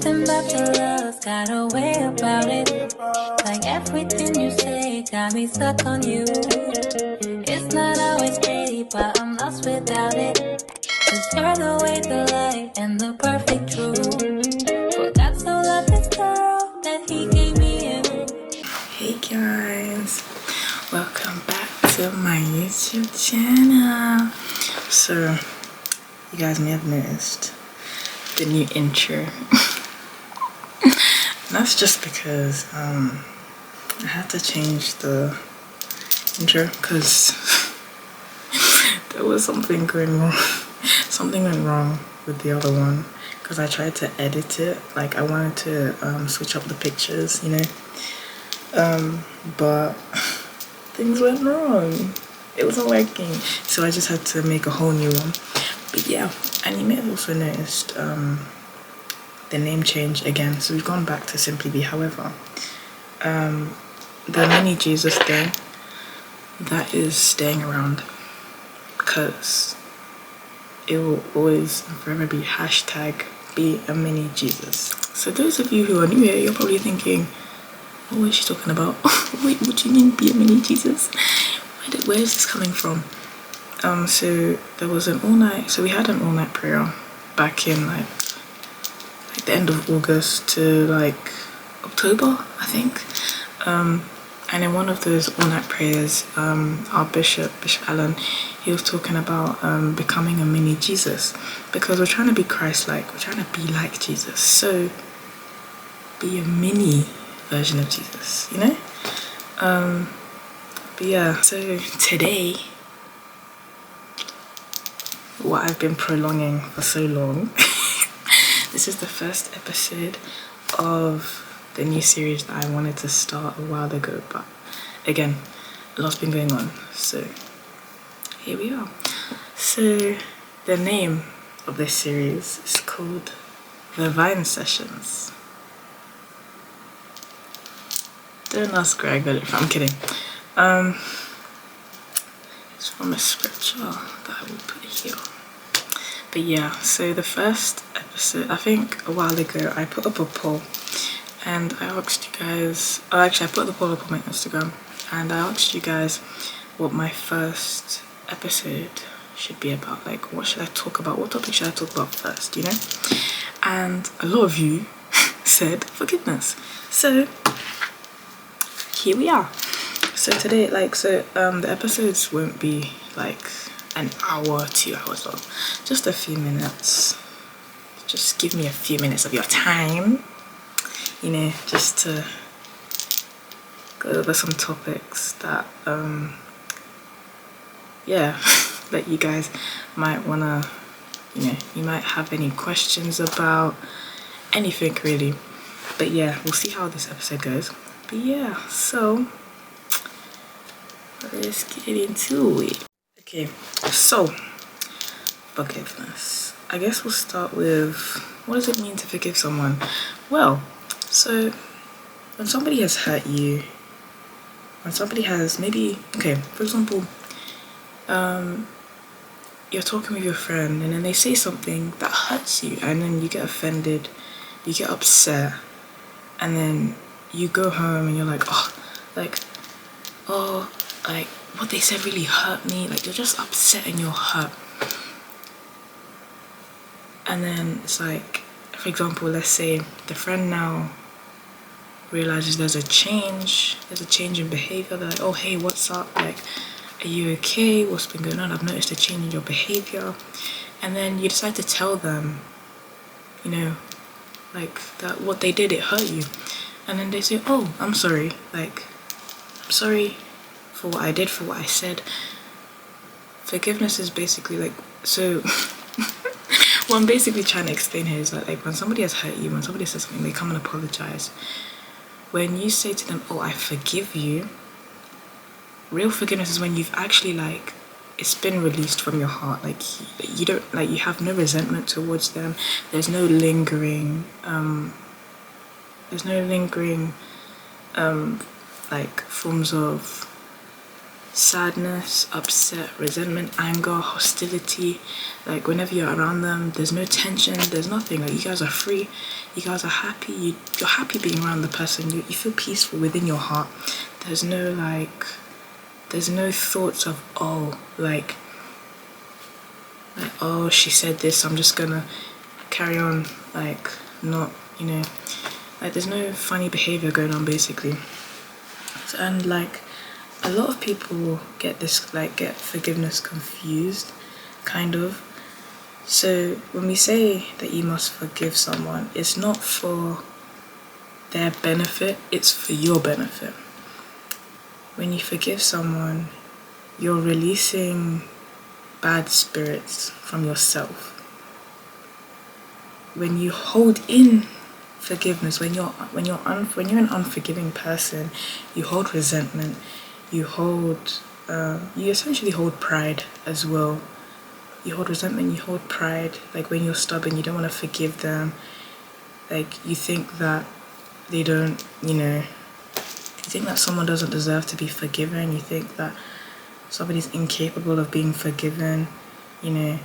Something about your love got a way about it. Like everything you say got me stuck on you. It's not always pretty, but I'm lost without it. Cause you're the way, the light, and the perfect truth. For God so loved this girl that he gave me you. Hey guys, welcome back to my YouTube channel. So, you guys may have noticed the new intro. That's just because I had to change the intro because there was something going wrong. Something went wrong with the other one because I tried to edit it. Like I wanted to switch up the pictures, you know. But things went wrong. It wasn't working, so I just had to make a whole new one. But yeah, and you may have also noticed the name change again. So we've gone back to Simply Be. However, the mini Jesus thing, that is staying around because it will always and forever be hashtag be a mini Jesus. So those of you who are new here, you're probably thinking, what is she talking about? Wait, what do you mean be a mini Jesus? Where is this coming from? So there was an all-night, so we had an all-night prayer back in like the end of August to like October, I think. And in one of those all-night prayers, our Bishop Allen, he was talking about becoming a mini Jesus, because we're trying to be Christ-like, we're trying to be like Jesus. So be a mini version of Jesus, you know. But yeah, so today, what I've been prolonging for so long, this is the first episode of the new series that I wanted to start a while ago, but again, a lot's been going on, so here we are. So the name of this series is called The Vine Sessions. Don't ask where I got it from. I'm kidding. It's from a scripture that I will put here. But yeah, so the first episode, I think a while ago, I put up a poll and I asked you guys, oh actually I put the poll up on my Instagram and I asked you guys what my first episode should be about. Like, what should I talk about? What topic should I talk about first, you know? And a lot of you said forgiveness. So here we are. So today, the episodes won't be like an hour, 2 hours long. Just a few minutes. Just give me a few minutes of your time, you know, just to go over some topics that, yeah, that you guys might wanna, you know, you might have any questions about, anything really. But yeah, we'll see how this episode goes. But yeah, so let's get into it. Okay, so forgiveness. I guess we'll start with, what does it mean to forgive someone? Well, so when somebody has hurt you, when somebody has maybe, okay, for example, you're talking with your friend and then they say something that hurts you and then you get offended, you get upset, and then you go home and you're like, like what they said really hurt me. Like, you're just upset and you're hurt. And then it's like, for example, let's say the friend now realizes there's a change in behavior. They're like, oh hey, what's up, like, are you okay, what's been going on, I've noticed a change in your behavior. And then you decide to tell them, you know, like, that what they did, it hurt you. And then they say, oh, I'm sorry, like, I'm sorry for what I did, for what I said. Forgiveness is basically like, so what I'm basically trying to explain here is that, like, when somebody has hurt you, when somebody says something, they come and apologize. When you say to them, oh, I forgive you, real forgiveness is when you've actually, like, it's been released from your heart. Like, you don't, like, you have no resentment towards them. There's no lingering like forms of sadness, upset, resentment, anger, hostility. Like whenever you're around them, there's no tension, there's nothing. Like you guys are free, you guys are happy, you're happy being around the person, you feel peaceful within your heart. There's no thoughts of, oh, like oh, she said this, I'm just gonna carry on, like not, like there's no funny behavior going on basically. And like a lot of people get forgiveness confused, kind of. So when we say that you must forgive someone, it's not for their benefit, it's for your benefit. When you forgive someone, you're releasing bad spirits from yourself. When you hold in forgiveness, when you're an unforgiving person, you hold resentment, you essentially hold pride as well. You hold resentment, you hold pride. Like when you're stubborn, you don't want to forgive them. Like you think that they don't, you think that someone doesn't deserve to be forgiven. You think that somebody's incapable of being forgiven. You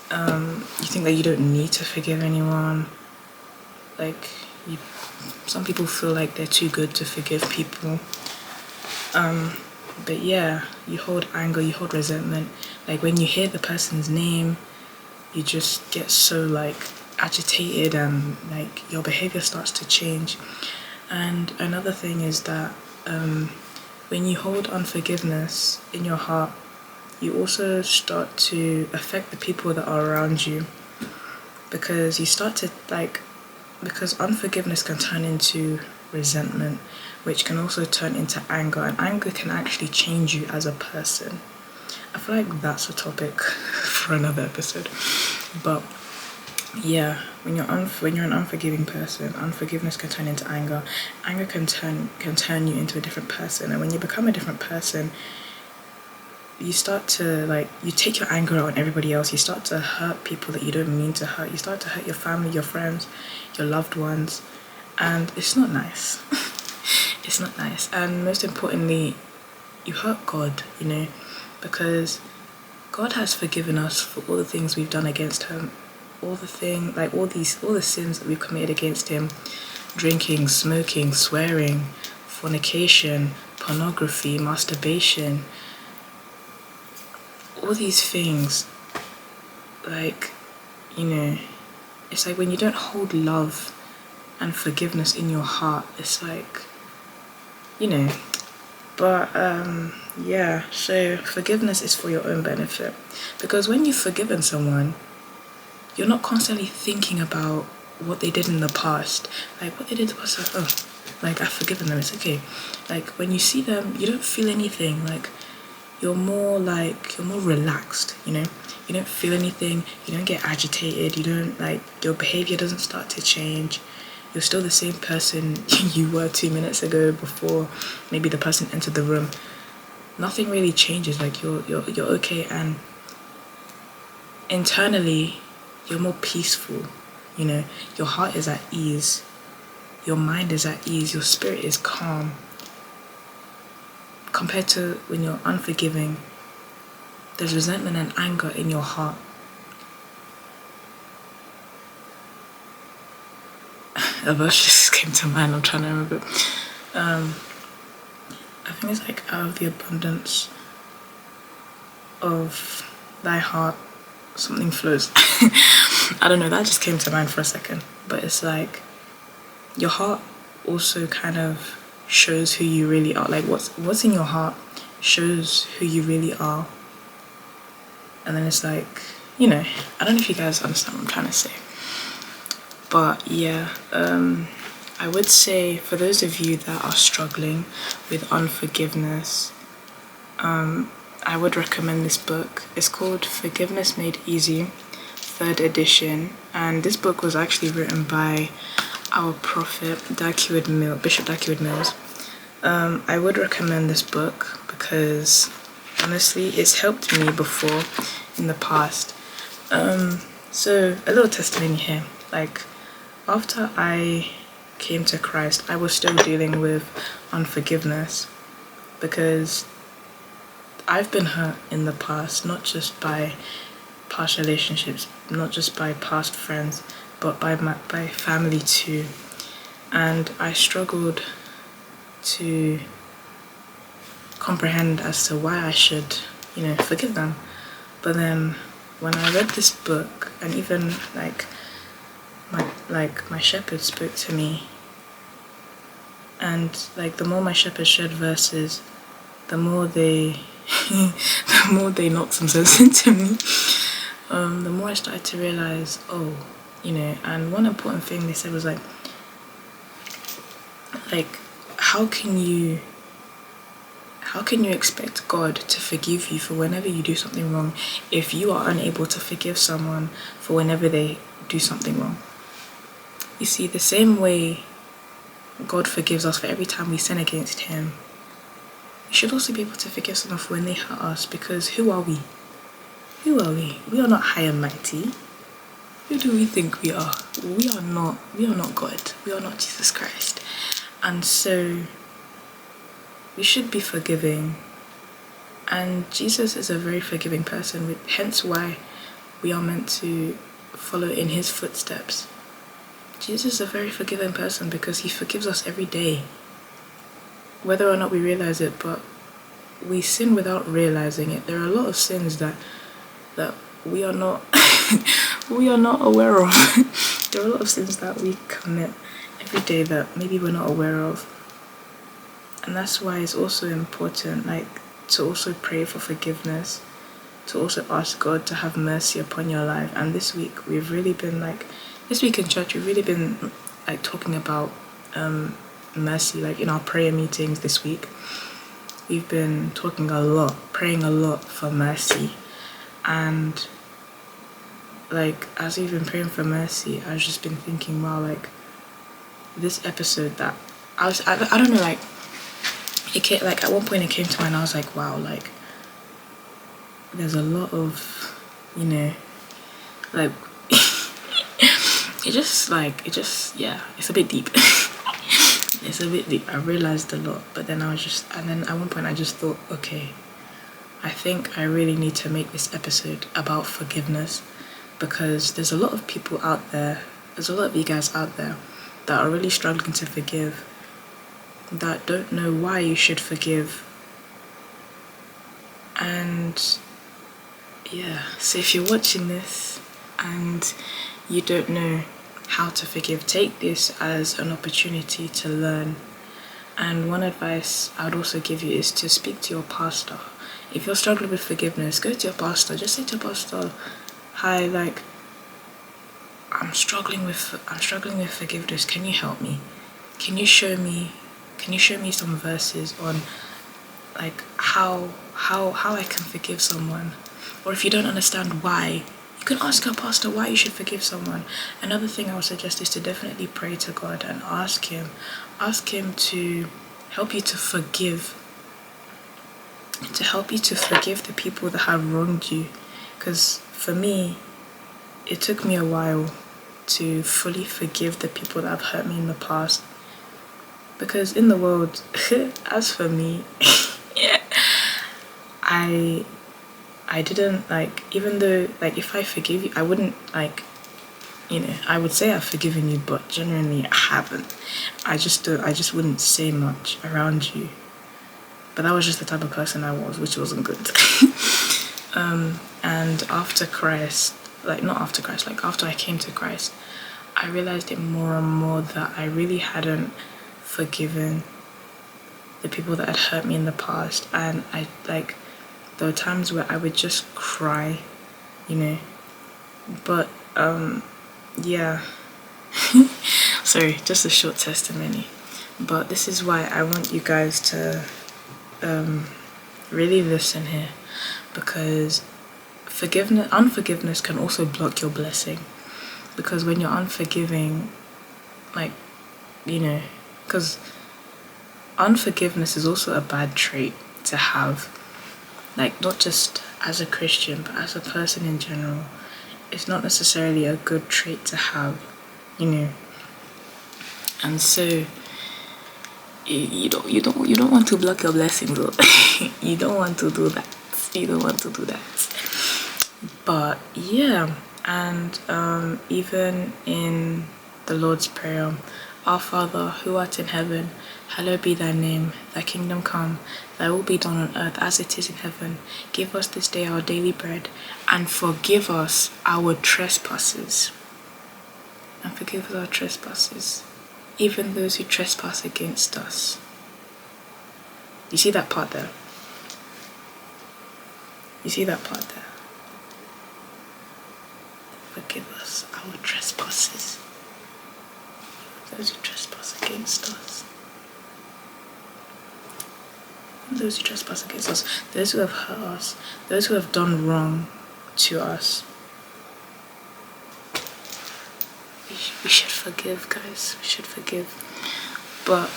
think that you don't need to forgive anyone. Like some people feel like they're too good to forgive people. But yeah, you hold anger, you hold resentment. Like when you hear the person's name, you just get so like agitated and like your behavior starts to change. And another thing is that when you hold unforgiveness in your heart, you also start to affect the people that are around you, because you start to because unforgiveness can turn into resentment, which can also turn into anger, and anger can actually change you as a person. I feel like that's a topic for another episode. But yeah, when you're an unforgiving person, unforgiveness can turn into anger. Anger can turn you into a different person, and when you become a different person, you start to you take your anger out on everybody else. You start to hurt people that you don't mean to hurt. You start to hurt your family, your friends, your loved ones, and it's not nice. It's not nice. And most importantly, you hurt God, because God has forgiven us for all the things we've done against him, all the sins that we've committed against him: drinking, smoking, swearing, fornication, pornography, masturbation, all these things. It's like when you don't hold love and forgiveness in your heart, it's like, but yeah, so forgiveness is for your own benefit, because when you've forgiven someone, you're not constantly thinking about what they did in the past. Like what they did was I've forgiven them, it's okay. Like when you see them, you don't feel anything. Like you're more relaxed, you don't feel anything, you don't get agitated, you don't your behavior doesn't start to change. You're still the same person you were 2 minutes ago before maybe the person entered the room. Nothing really changes. Like you're okay, and internally you're more peaceful. Your heart is at ease, your mind is at ease, your spirit is calm. Compared to when you're unforgiving, there's resentment and anger in your heart. A verse just came to mind, I'm trying to remember. I think it's like, out of the abundance of thy heart something flows. I don't know, that just came to mind for a second. But it's like your heart also kind of shows who you really are. Like what's in your heart shows who you really are. And then it's like, I don't know if you guys understand what I'm trying to say. But yeah, I would say for those of you that are struggling with unforgiveness, I would recommend this book. It's called Forgiveness Made Easy, 3rd edition. And this book was actually written by our prophet, Bishop Dag Heward-Mills. I would recommend this book because honestly, it's helped me before in the past. So a little testimony here. Like after I came to Christ, I was still dealing with unforgiveness because I've been hurt in the past, not just by past relationships, not just by past friends, but by family too. And I struggled to comprehend as to why I should, forgive them. But then when I read this book, and even my shepherd spoke to me, and the more my shepherd shared verses, the more they the more they knocked some sense into me. The more I started to realize, and one important thing they said was how can you expect God to forgive you for whenever you do something wrong if you are unable to forgive someone for whenever they do something wrong? You see, the same way God forgives us for every time we sin against him, we should also be able to forgive someone for when they hurt us, because who are we? Who are we? We are not high and mighty. Who do we think we are? We are not God. We are not Jesus Christ. And so we should be forgiving. And Jesus is a very forgiving person, hence why we are meant to follow in his footsteps. Jesus is a very forgiving person because he forgives us every day, whether or not we realize it, but we sin without realizing it. There are a lot of sins that we are not we are not aware of. There are a lot of sins that we commit every day that maybe we're not aware of. And that's why it's also important to also pray for forgiveness, to also ask God to have mercy upon your life. And this week we've really been this week in church we've really been talking about mercy. In our prayer meetings this week, we've been talking a lot, praying a lot for mercy. And as we've been praying for mercy, I've just been thinking, wow, this episode that I don't know, it came, at one point it came to mind, I was like, wow, there's a lot of, it's a bit deep. It's a bit deep. I realized a lot, but then at one point I just thought, okay, I think I really need to make this episode about forgiveness, because there's a lot of people out there, there's a lot of you guys out there that are really struggling to forgive, that don't know why you should forgive. And so if you're watching this and you don't know how to forgive, take this as an opportunity to learn. And one advice I would also give you is to speak to your pastor. If you're struggling with forgiveness, go to your pastor. Just say to your pastor, hi, I'm struggling with forgiveness. Can you help me? Can you show me some verses on how I can forgive someone? Or if you don't understand why, you can ask your pastor why you should forgive someone. Another thing I would suggest is to definitely pray to God and ask him to help you to forgive the people that have wronged you. Because for me, it took me a while to fully forgive the people that have hurt me in the past. Because in the world, as for me, I didn't even though if I forgive you, I wouldn't I would say I've forgiven you, but genuinely I haven't. I just wouldn't say much around you. But that was just the type of person I was, which wasn't good. And after Christ, after I came to Christ, I realized it more and more that I really hadn't forgiven the people that had hurt me in the past. And there were times where I would just cry, but sorry, just a short testimony. But this is why I want you guys to really listen here, because unforgiveness can also block your blessing. Because when you're unforgiving, because unforgiveness is also a bad trait to have, not just as a Christian, but as a person in general. It's not necessarily a good trait to have, and so you don't want to block your blessings. You don't want to do that. be the one to do that. But yeah, and even in the Lord's Prayer, Our Father, who art in heaven, hallowed be thy name. Thy kingdom come, thy will be done on earth as it is in heaven. Give us this day our daily bread, and forgive us our trespasses. And forgive us our trespasses, even those who trespass against us. You see that part there? You see that part there? Forgive us our trespasses, those who trespass against us. Those who trespass against us, those who have hurt us, those who have done wrong to us. We should forgive, guys. We should forgive. But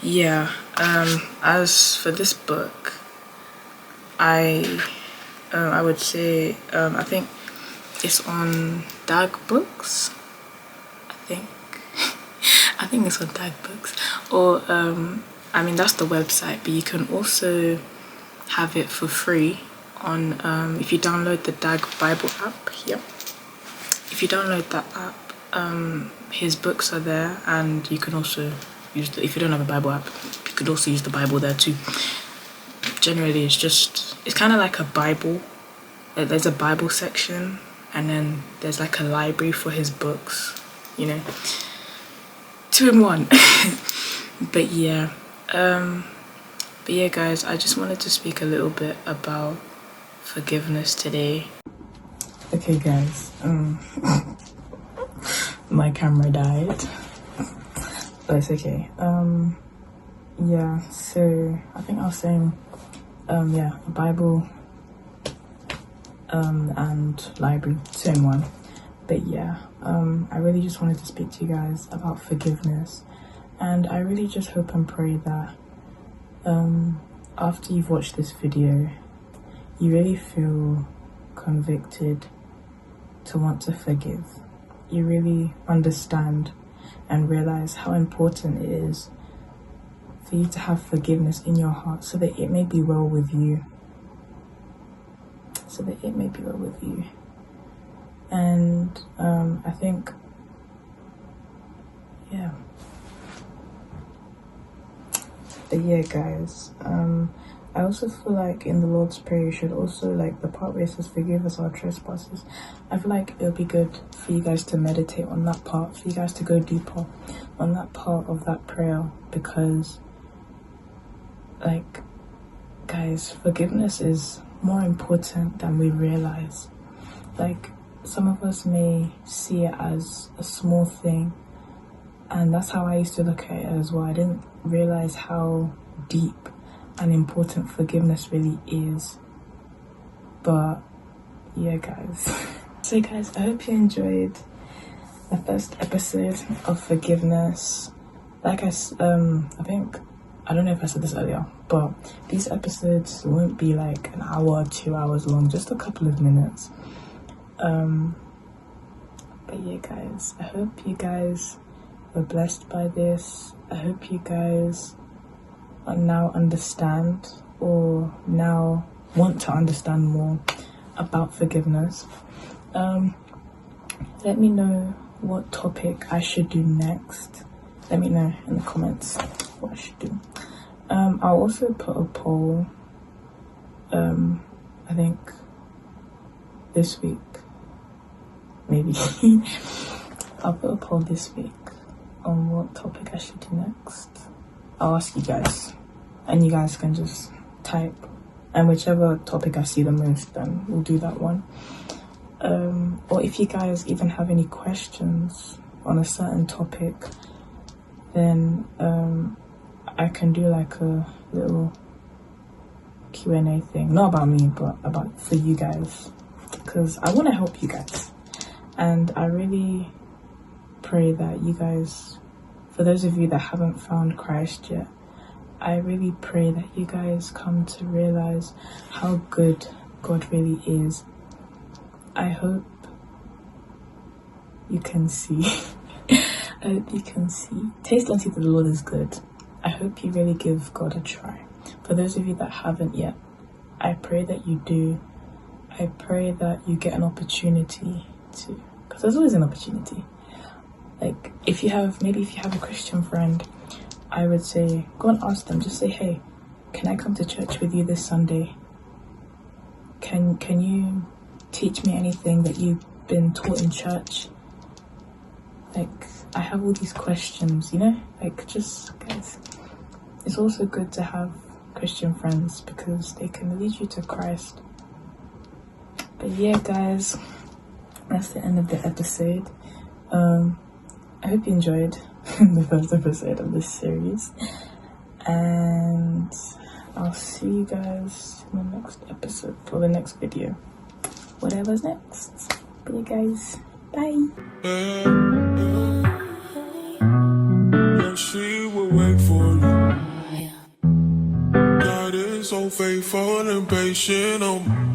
yeah. As for this book, I would say I think it's on Dag Books. I think it's on Dag Books, or I mean that's the website, but you can also have it for free on if you download the Dag Bible app. Yep. If you download that app, his books are there, and you can also use if you don't have a Bible app, you could also use the Bible there too. Generally, it's kind of like a Bible. There's a Bible section, and then there's like a library for his books, you know, 2 in 1. But yeah, guys, I just wanted to speak a little bit about forgiveness today. Okay, guys, my camera died, but it's okay. Yeah, so I think I was saying, yeah, a Bible, and library, 2 in 1. But yeah, I really just wanted to speak to you guys about forgiveness, and I really just hope and pray that after you've watched this video, you really feel convicted to want to forgive. You really understand and realize how important it is for you to have forgiveness in your heart, so that it may be well with you. And I think, yeah. But yeah, guys, I also feel like in the Lord's Prayer, you should also, like the part where it says forgive us our trespasses, I feel like it'll be good for you guys to meditate on that part, for you guys to go deeper on that part of that prayer, because, like, guys, forgiveness is more important than we realize. Like, some of us may see it as a small thing, and that's how I used to look at it as well. I didn't realize how deep and important forgiveness really is. But yeah, guys. So guys, I hope you enjoyed the first episode of forgiveness. Like I think, I don't know if I said this earlier, but these episodes won't be like an hour or 2 hours long, just a couple of minutes. But yeah, guys, I hope you guys were blessed by this. I hope you guys now understand, or now want to understand more about forgiveness. Let me know what topic I should do next. Let me know in the comments what I should do. I'll also put a poll, I think this week, maybe. I'll put a poll this week on what topic I should do next. I'll ask you guys, and you guys can just type, and whichever topic I see the most, then we'll do that one. Or if you guys even have any questions on a certain topic, then I can do like a little Q&A thing, not about me, but about for you guys, because I want to help you guys. And I really pray that you guys, for those of you that haven't found Christ yet, I really pray that you guys come to realize how good God really is. I hope you can see. I hope you can see. Taste and see that the Lord is good. I hope you really give God a try. For those of you that haven't yet, I pray that you do. I pray that you get an opportunity to, because there's always an opportunity. Like, if you have a Christian friend, I would say, go and ask them. Just say, hey, can I come to church with you this Sunday? Can you teach me anything that you've been taught in church? Like, I have all these questions, you know? Like, just, guys, it's also good to have Christian friends because they can lead you to Christ. But yeah, guys, that's the end of the episode. I hope you enjoyed the first episode of this series, and I'll see you guys in the next episode for the next video, whatever's next. But yeah, guys, bye. She will wait for you. God is so faithful and patient.